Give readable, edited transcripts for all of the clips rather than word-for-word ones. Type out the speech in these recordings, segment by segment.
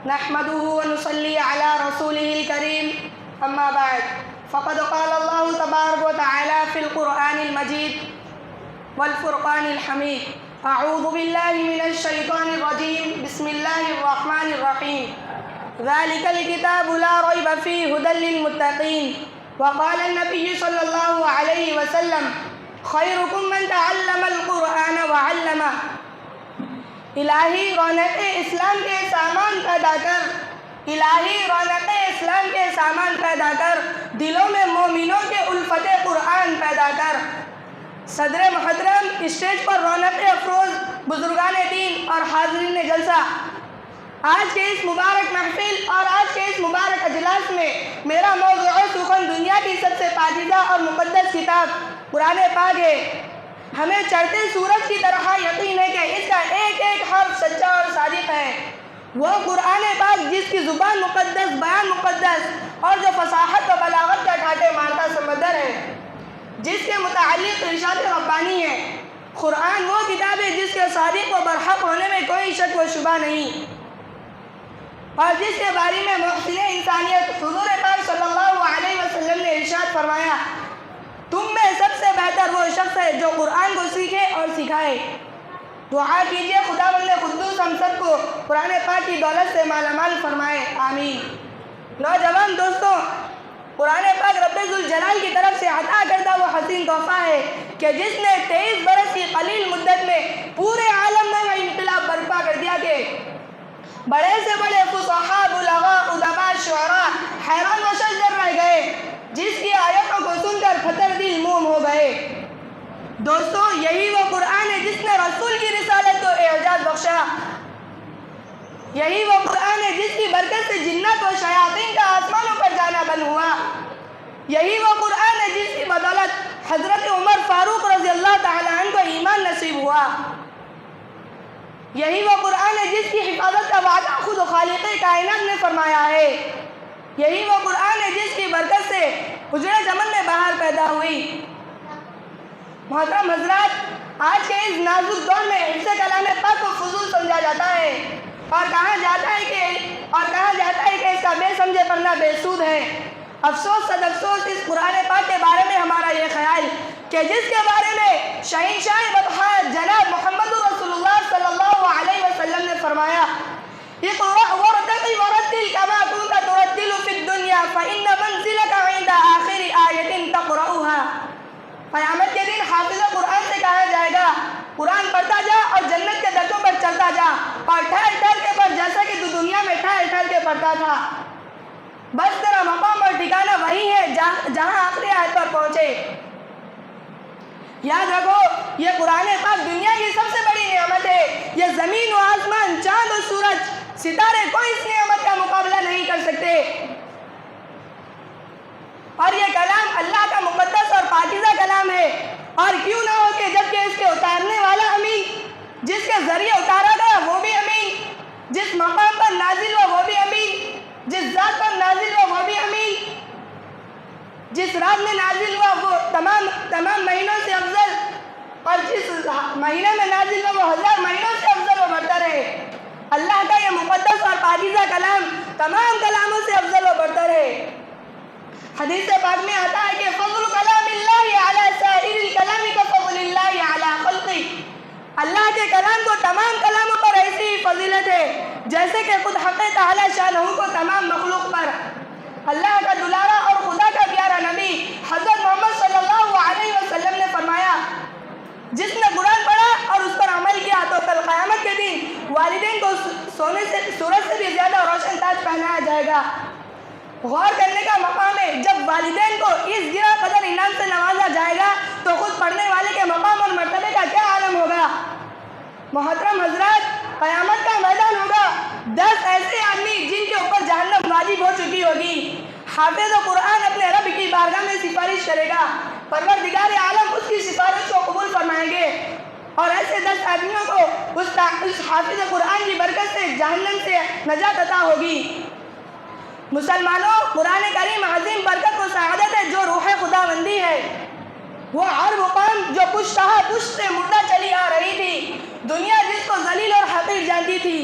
نحمده ونصلي على رسوله الكريم أما بعد فقد قال الله تبارك وتعالى في القرآن المجيد والفرقان الحميد أعوذ بالله من الشيطان الرجيم بسم الله الرحمن الرحيم ذلك الكتاب لا ريب فيه هدى للمتقين وقال النبي صلى الله عليه وسلم خيركم من تعلم القرآن وعلمه الہی رونق اسلام کے سامان پیدا کر الہی رونق اسلام کے سامان پیدا کر دلوں میں مومنوں کے الفت قرآن پیدا کر۔ صدر محترم، اسٹیج پر رونق افروز بزرگان دین اور حاضرین جلسہ، آج کے اس مبارک محفل اور آج کے اس مبارک اجلاس میں میرا موضوع سخن دنیا کی سب سے پاکیزہ اور مقدس کتاب قرآن پاک ہے۔ ہمیں چڑھتے سورج کی طرح یقین ہے کہ اس کا ایک ایک حرف سچا اور صادق ہے۔ وہ قرآن پاک جس کی زبان مقدس، بیان مقدس اور جو فصاحت و بلاغت کا ٹھاٹے مارتا سمندر ہے، جس کے متعلق ارشاد ربانی ہے۔ قرآن وہ کتاب ہے جس کے صادق و برحق ہونے میں کوئی شک و شبہ نہیں، اور جس کے بارے میں محسن انسانیت حضور پاک صلی اللہ علیہ وسلم نے ارشاد فرمایا، تم میں سب سے بہتر وہ شخص ہے جو قرآن کو سیکھے اور سکھائے۔ دعا کیجئے خداوند قدوس ہم سب کو قرآن پاک کی دولت سے مالا مال فرمائے، آمین۔ نوجوان دوستوں، قرآن پاک رب ذوالجلال کی طرف سے عطا کردہ وہ حسین تحفہ ہے کہ جس نے 23 برس کی قلیل مدت میں پورے عالم میں وہ انقلاب برپا کر دیا کہ بڑے سے بڑے فصحاء، بلغاء، ادباء، شعراء حیران و شجر رہ گئے، جس کی آیتوں کو سن کر پھٹر دل موم ہو گئے۔ دوستو، یہی وہ قرآن ہے جس نے رسول کی رسالت کو اعجاز بخشا۔ یہی وہ قرآن ہے جس کی برکت سے جنات و شیاطین کا آسمانوں پر جانا بند ہوا۔ یہی وہ قرآن ہے جس کی بدولت حضرت عمر فاروق رضی اللہ تعالیٰ عنہ کو ایمان نصیب ہوا۔ یہی وہ قرآن ہے جس کی حفاظت کا وعدہ خود خالق کائنات نے فرمایا ہے۔ یہی وہ قرآن ہے جس کی برکت سے اجڑے چمن میں بہار پیدا ہوئی۔ محترم حضرات، آج کے اس نازک دور میں حفظ کلام پاک کو فضول سمجھا جاتا ہے اور کہا جاتا ہے کہ اس کا بے سمجھے پڑھنا بے سود ہے۔ افسوس صد افسوس اس قرآن پاک کے بارے میں ہمارا یہ خیال کہ جس کے بارے میں شہنشاہ بدحات جناب محمد رسول اللہ صلی اللہ علیہ وسلم نے فرمایا، اقرأ وارتقي ورتل كما كنت ترتل في الدنيا فإن منزلك عند آخر آية تقرأها۔ قیامت کے دن حافظ قرآن سے کہا جائے گا، قرآن پڑھتا جا اور جنت کے درجوں پر چلتا جا، اور ٹھہر ٹھہر کے پڑھ جیسا کہ تو دنیا میں ٹھہر ٹھہر کے پڑھتا تھا۔ بس تیرا مقام اور ٹھکانہ وہی ہے جہاں آخری آیت پر پہنچے۔ یاد رکھو، یہ قرآن پاک دنیا کی سب سے بڑی نعمت ہے۔ یہ زمین و آسمان، چاند و سورج، ستارے کوئی اس نعمت کا مقابلہ نہیں کر سکتے۔ اور یہ کلام اللہ کا مقدس اور پاکیزہ کلام ہے، اور کیوں نہ ہو کہ جبکہ اس کے اتارنے والا امین، جس کے ذریعے اتارا گیا وہ بھی امین، جس مقام پر نازل ہوا وہ بھی امین، جس ذات پر نازل ہوا وہ بھی امین، جس رات میں نازل ہوا وہ تمام مہینوں سے افضل، اور جس مہینے میں نازل ہوا وہ 1000 مہینوں سے افضل و برتر ہے۔ اللہ کا یہ مقدس اور پاکیزہ کلام تمام کلاموں سے افضل و برتر ہے۔ حدیث پاک میں آتا ہے کہ فضل کلام اللہ علی سائر الکلام کفضل اللہ علی خلقہ۔ اللہ کے کلام کو تمام کلاموں پر ایسی ہی فضیلت ہے جیسے کہ خود حق تعالی شانہ کو تمام مخلوق پر۔ اللہ کا دلارا اور خدا کا پیارا نبی حضرت محمد صلی اللہ علیہ وسلم نے فرمایا، جس نے قرآن پڑھا اور اس پر عمل کیا تو کل قیامت کے دن والدین کو سورج سے بھی زیادہ روشن تاج پہنایا جائے گا۔ غور کرنے کا مقام ہے، جب والدین کو اس گرا قدر انعام سے نوازا جائے گا تو خود پڑھنے والے کے مقام اور مرتبے کا کیا عالم ہوگا۔ محترم حضرات، قیامت کا میدان ہوگا، 10 ایسے آدمی جن کے اوپر جہنم واجب ہو چکی ہوگی۔ حافظ قرآن اپنے رب کی بارگاہ میں سفارش کرے گا، پروردگار عالم اس کی سفارش کو قبول فرمائیں گے، اور ایسے 10 آدمیوں کو اس حافظ قرآن کی برکت سے جہنم سے نجات عطا ہوگی۔ مسلمانوں، قرآن کریم عظیم برکت و سعادت ہے جو روح خداوندی ہے۔ وہ عرب قوم جو پشت سے مردہ چلی آ رہی تھی، دنیا جس کو ذلیل اور حقیر جانتی تھی.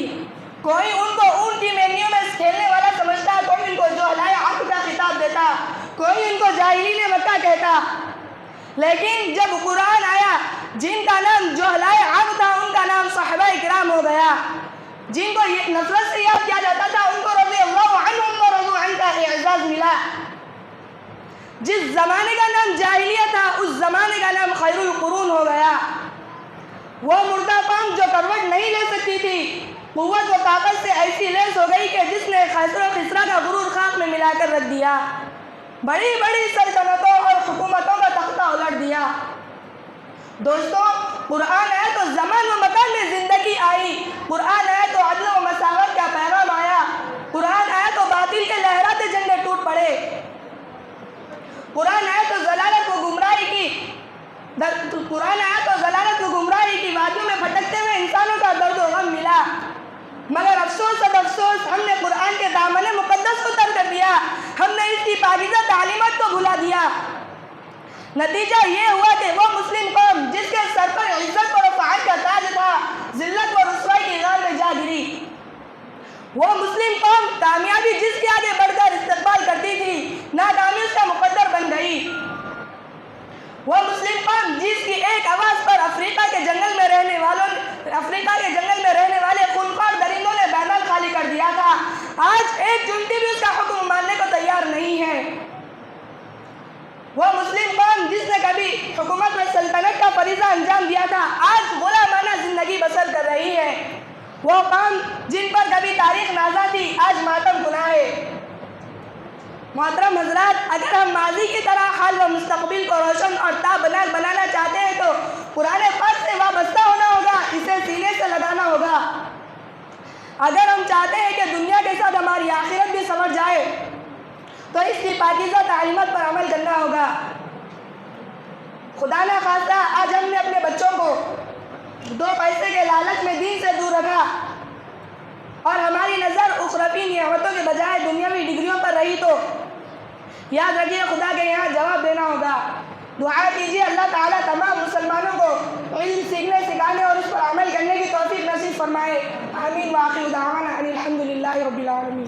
کوئی ان کو اونٹ کی مینیوں میں کھیلنے والا سمجھتا, کوئی ان کو جہلائے عقل کا خطاب دیتا, کوئی ان کو جاہلین مکہ کہتا. لیکن جب قرآن آیا, جن کا نام جہلائے عقل تھا ان کا نام صحابہ کرام ہو گیا. جن کو نفرت سے یاد کیا جاتا تھا ان کو رضی اللہ عنہم و رضوا عنہ کا اعزاز ملا. جس زمانے کا نام جاہلیت تھا اس زمانے کا نام خیر القرون ہو گیا. وہ مردہ قوم جو کروٹ نہیں لے سکتی تھی, قوت و طاقت سے ایسی لیس ہو گئی کہ جس نے خسر و خسرہ کا غرور خاک میں ملا کر رکھ دیا. بڑی بڑی سلطنتوں اور حکومتوں کا تختہ الٹ دیا. دوستو, قرآن آیا تو زمان و مکان میں زندگی آئی. قرآن آیا تو عدل و مساوات کا پیغام آیا. قرآن آیا تو باطل کے لہراتے جھنڈے ٹوٹ پڑے. قرآن آیا تو ضلالت و گمراہی کی وادیوں میں بھٹکتے ہوئے انسانوں کا درد و غم ملا. مگر افسوس اب افسوس, ہم نے قرآن کے دامن مقدس کو ترک کر دیا. ہم نے اس کی پاکیزہ تعلیمات کو بھلا دیا. نتیجہ یہ ہوا کہ وہ مسلم قوم جس کے سر پر عزت و رفعت کا تاج تھا, ذلت و رسوائی کی غار میں جا گری. وہ مسلم قوم کامیابی جس کے آگے بڑھ کر استقبال کرتی تھی, ناکامی اس کا مقدر بن گئی. وہ مسلم قوم جس کی ایک آواز پر افریقہ کے جنگل میں رہنے والے خونخوار درندوں نے بیدال خالی کر دیا تھا, آج ایک چونٹی بھی اس کا حکم ماننے کو تیار نہیں ہے. وہ مسلم قوم جس نے کبھی حکومت میں سلطنت کا فریضہ انجام دیا تھا, آج غلامانہ زندگی بسر کر رہی ہے. وہ قوم جن پر کبھی تاریخ نازا تھی, آج ماتم گناہ ہے. محترم حضرات, اگر ہم ماضی کی طرح حال و مستقبل کو روشن اور تابناک بنانا چاہتے ہیں تو قرآن پاک سے وابستہ ہونا ہوگا, اسے سینے سے لگانا ہوگا. اگر ہم چاہتے ہیں کہ دنیا کے ساتھ ہماری آخرت بھی سنور جائے تو اس کی پاکیزہ تعلیمات پر عمل کرنا ہوگا. خدا نہ خواستہ آج ہم نے اپنے بچوں کو 2 پیسے کے لالچ میں دین سے دور رکھا اور ہماری نظر اخروی نعمتوں کے بجائے دنیاوی ڈگریوں پر رہی تو یاد رکھیے خدا کے یہاں جواب دینا ہوگا. دعا کیجیے اللہ تعالیٰ تمام مسلمانوں کو علم سیکھنے, سکھانے اور اس پر عمل کرنے کی توفیق نصیب فرمائے. آمین. وآخر دعوانا ان الحمد للہ رب العالمین.